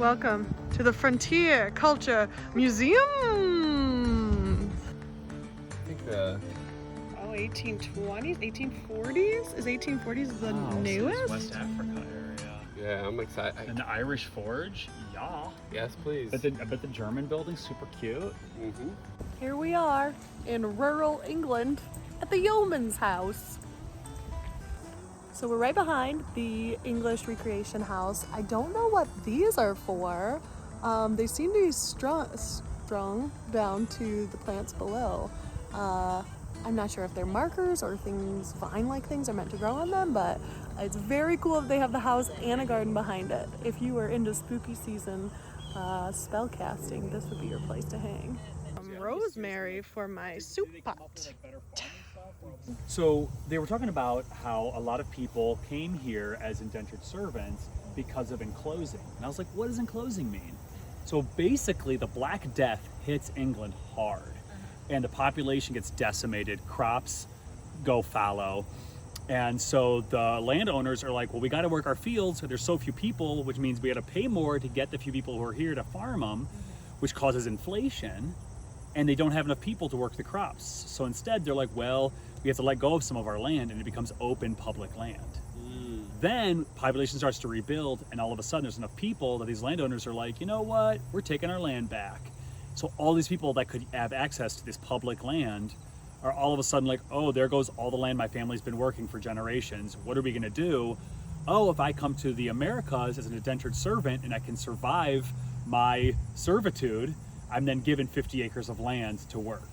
Welcome to the Frontier Culture Museum. I think the 1820s, 1840s? Is 1840s the newest? So it's West Africa area. yeah, I'm excited. And the Irish Forge, yeah. Yes, please. I bet the German building's super cute. Here we are in rural England at the yeoman's house. So we're right behind the English Recreation House. I don't know what these are for. They seem to be strung down to the plants below. I'm not sure if they're markers or things, vine-like things are meant to grow on them, but it's very cool that they have the house and a garden behind it. If you were into spooky season spell casting, this would be your place to hang. Rosemary for my soup pot. So they were talking about how a lot of people came here as indentured servants because of enclosing. And I was like, what does enclosing mean? So basically the Black Death hits England hard and the population gets decimated, crops go fallow. And so the landowners are like, well, we got to work our fields, but there's so few people, which means we got to pay more to get the few people who are here to farm them, which causes inflation. And they don't have enough people to work the crops. So instead they're like, well, we have to let go of some of our land and it becomes open public land. Then population starts to rebuild and all of a sudden there's enough people that these landowners are like, you know what, we're taking our land back. So all these people that could have access to this public land are all of a sudden like, oh, there goes all the land my family's been working for generations. What are we gonna do? Oh, if I come to the Americas as an indentured servant and I can survive my servitude, I'm then given 50 acres of land to work.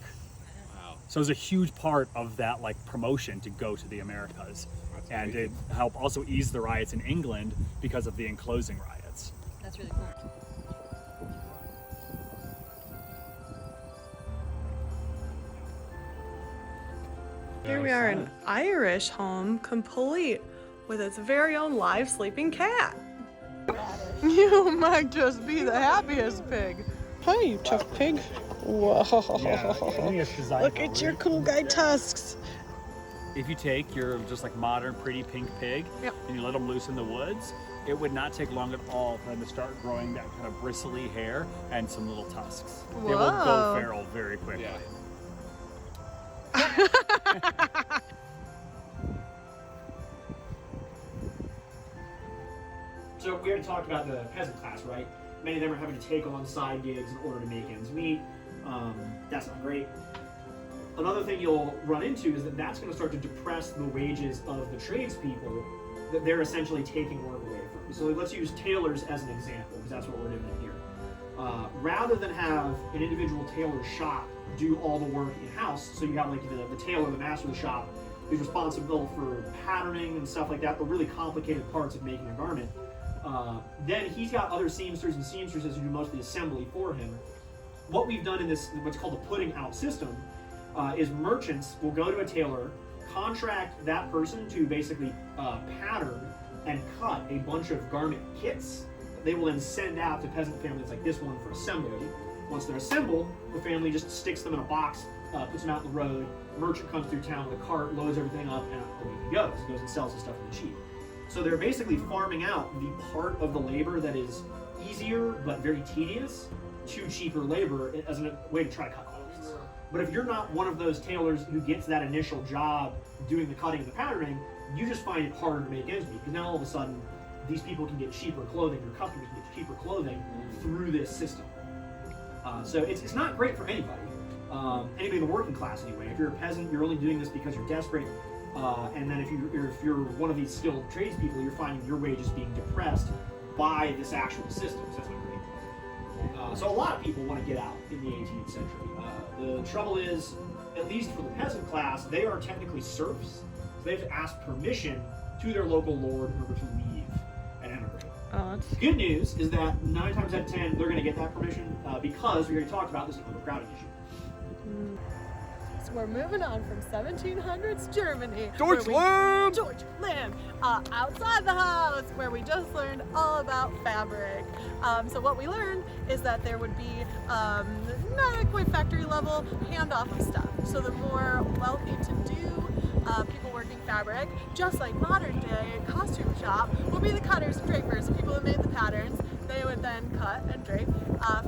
Wow. So it was a huge part of that like promotion to go to the Americas. That's and amazing. it helped also ease the riots in England because of the enclosing riots. That's really cool. Here we are in an Irish home, complete with its very own live sleeping cat. You might just be the happiest pig. Hi, you tough pig. Whoa. Look at your cool guy tusks. If you take your just like modern pretty pink pig and you let them loose in the woods, it would not take long at all for them to start growing that kind of bristly hair and some little tusks. They will go feral very quickly. Yeah. So we already talked about the peasant class, right? Many of them are having to take on side gigs in order to make ends meet. That's not great. Another thing you'll run into is that that's going to start to depress the wages of the tradespeople that they're essentially taking work away from. So let's use tailors as an example, because that's what we're doing here. Rather than have an individual tailor shop do all the work in-house, so you have like the tailor, the master of the shop, who's responsible for patterning and stuff like that, the really complicated parts of making a garment. Then he's got other seamsters and seamstresses who do most of the assembly for him. What we've done in this, what's called the putting out system, is merchants will go to a tailor, contract that person to basically pattern and cut a bunch of garment kits. They will then send out to peasant families like this one for assembly. Once they're assembled, the family just sticks them in a box, puts them out in the road. Merchant comes through town with a cart, loads everything up, and away he goes. He goes and sells the stuff for cheap. So they're basically farming out the part of the labor that is easier but very tedious to cheaper labor as a way to try to cut costs. But if you're not one of those tailors who gets that initial job doing the cutting and the patterning, you just find it harder to make ends meet, because now all of a sudden these people can get cheaper clothing, your customers can get cheaper clothing through this system. So it's not great for anybody. Anybody in the working class anyway. If you're a peasant, you're only doing this because you're desperate. And then if you're one of these skilled tradespeople, you're finding your wages being depressed by this actual system. So that's not great. So a lot of people want to get out in the 18th century. The trouble is, at least for the peasant class, they are technically serfs. So they have to ask permission to their local lord in order to leave and emigrate. Good news is that 9 times out of 10, they're going to get that permission because we already talked about this overcrowding issue. So we're moving on from 1700s Germany. Deutschland! Deutschland! Outside the house, where we just learned all about fabric. So what we learned is that there would be not quite factory level handoff of stuff. So the more wealthy-to-do people working fabric, just like modern day costume shop, will be the cutters and drapers, the people who made the patterns. They would then cut and drape,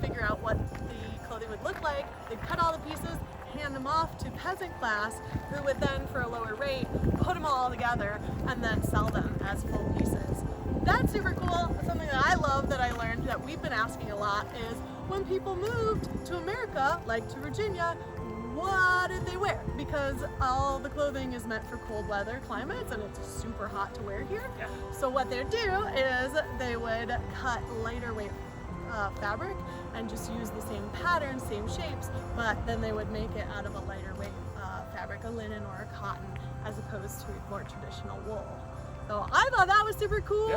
figure out what the clothing would look like. They'd cut all the pieces, hand them off to peasant class, who would then, for a lower rate, put them all together and then sell them as full pieces. That's super cool. Something that I love that I learned that we've been asking a lot is when people moved to America, like to Virginia, what did they wear? Because all the clothing is meant for cold weather climates and it's super hot to wear here. Yeah. So what they'd do is they would cut lighter weight fabric and just use the same patterns, same shapes, but then they would make it out of a lighter weight fabric, a linen or a cotton, as opposed to more traditional wool. So I thought that was super cool.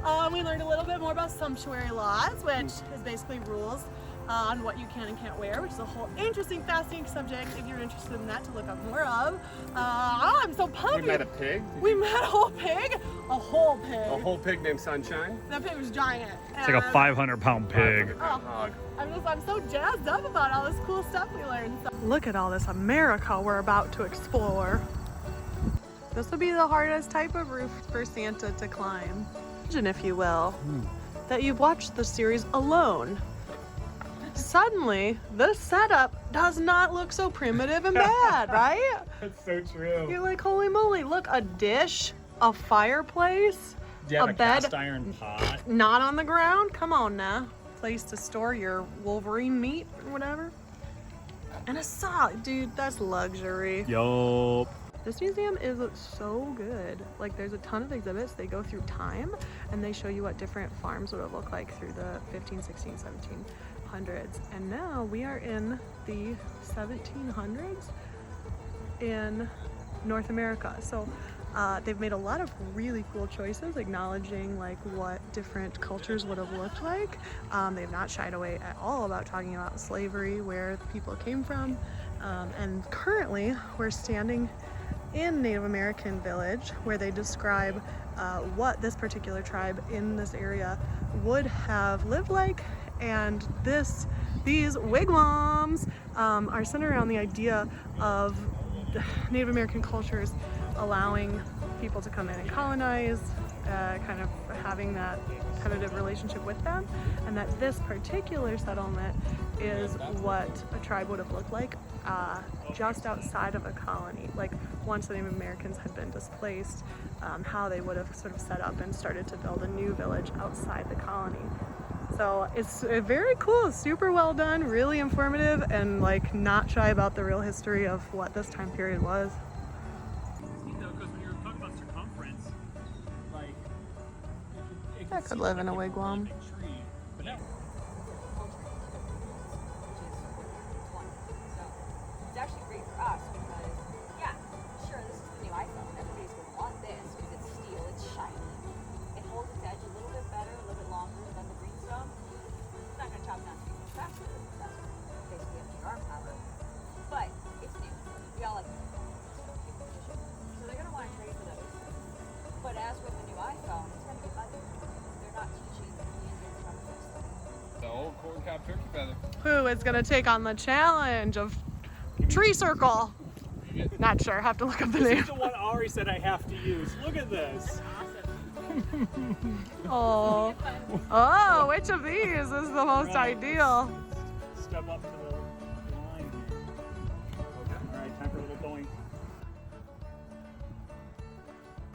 Yeah. We learned a little bit more about sumptuary laws, which is basically rules on what you can and can't wear, which is a whole interesting, fascinating subject if you're interested in that to look up more of. I'm so pumped. We met a pig. We met a whole pig. A whole pig. A whole pig named Sunshine. That pig was giant. It's like a 500-pound pig. Hog. I'm so jazzed up about all this cool stuff we learned. Look at all this America we're about to explore. This would be the hardest type of roof for Santa to climb. Imagine, if you will, that you've watched the series alone. Suddenly, this setup does not look so primitive and bad, right? That's so true. You're like, holy moly, look, a dish, a fireplace, Do you have a a bed, cast iron pot? not on the ground. Come on now. Place to store your Wolverine meat or whatever. And a saw. Dude, that's luxury. Yup. This museum is so good. Like, there's a ton of exhibits. They go through time and they show you what different farms would have looked like through the 15, 16, 1700s. And now we are in the 1700s in North America. So they've made a lot of really cool choices acknowledging like what different cultures would have looked like. They've not shied away at all about talking about slavery, where the people came from. And currently we're standing in Native American village where they describe what this particular tribe in this area would have lived like. And these wigwams are centered around the idea of Native American cultures allowing people to come in and colonize, kind of having that competitive relationship with them, and that this particular settlement is what a tribe would have looked like just outside of a colony. Like, once the Native Americans had been displaced, how they would have sort of set up and started to build a new village outside the colony. So it's very cool, super well done, really informative, and like not shy about the real history of what this time period was. Because when you're talking about circumference, like I could live in a wigwam. But now, It's actually great for us because, yeah, sure, this is the new iPhone. Everybody's going to want this because it's steel, it's shiny. It holds its edge a little bit better, a little bit longer than the greenstone. It's not going to chop down too much faster. That's basically up to your arm power. But it's new. We all like it. So they're going to want to trade for those. But as with the new iPhone, it's going to get better. They're not teaching the Indians how to fix them. The old corn cob turkey feather. Who is gonna take on the challenge of tree circle? Not sure, have to look up the this name. is the one Ari said I have to use. Look at this. Oh, oh, which of these is the most Right. ideal? Step up to the line here. Okay. All right, time for a little going.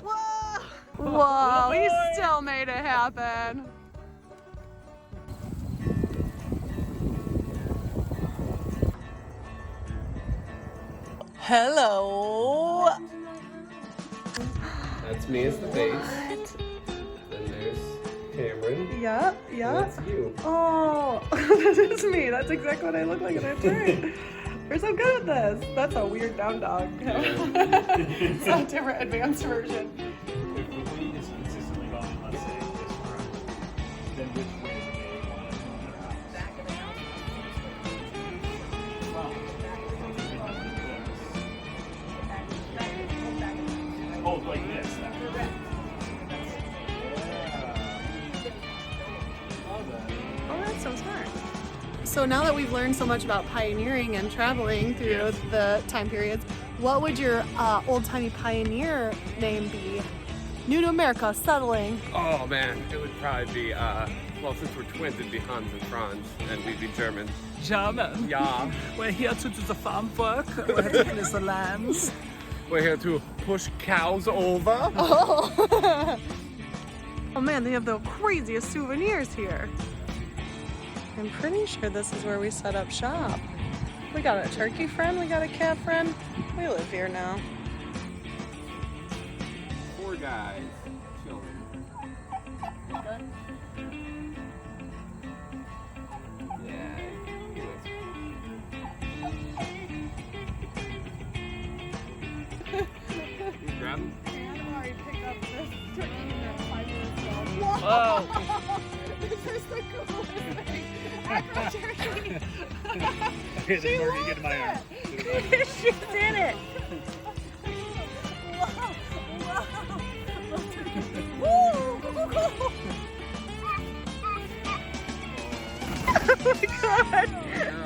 Whoa! Whoa, Oh, he boy. still made it happen. Hello. That's me as the base. Then there's Cameron. Yeah, And yeah. that's you. Oh, that is me. That's exactly what I look like in a turn. We're so good at this. That's a weird down dog. It's a different advanced version. If the wind is consistently going, let's say this direction, then which way do they want to move their house? Back of the house. Well, oh, like this. That. Oh, that's so smart. So now that we've learned so much about pioneering and traveling through the time periods, what would your old-timey pioneer name be? New to America, settling. Oh man, it would probably be Well, since we're twins, it'd be Hans and Franz, and we'd be German. German. Yeah. We're here to do the farm work. We're here to clean the lands. We're here to push cows over. Oh. Oh man, they have the craziest souvenirs here. I'm pretty sure this is where we set up shop. We got a turkey friend, we got a cat friend. We live here now. 4 guys. Chilling. Yeah. You grab him? Whoa. This is the coolest thing. Acro-turkey. Okay, then Morgan, get in my arm. She did it. Woo! Oh my god.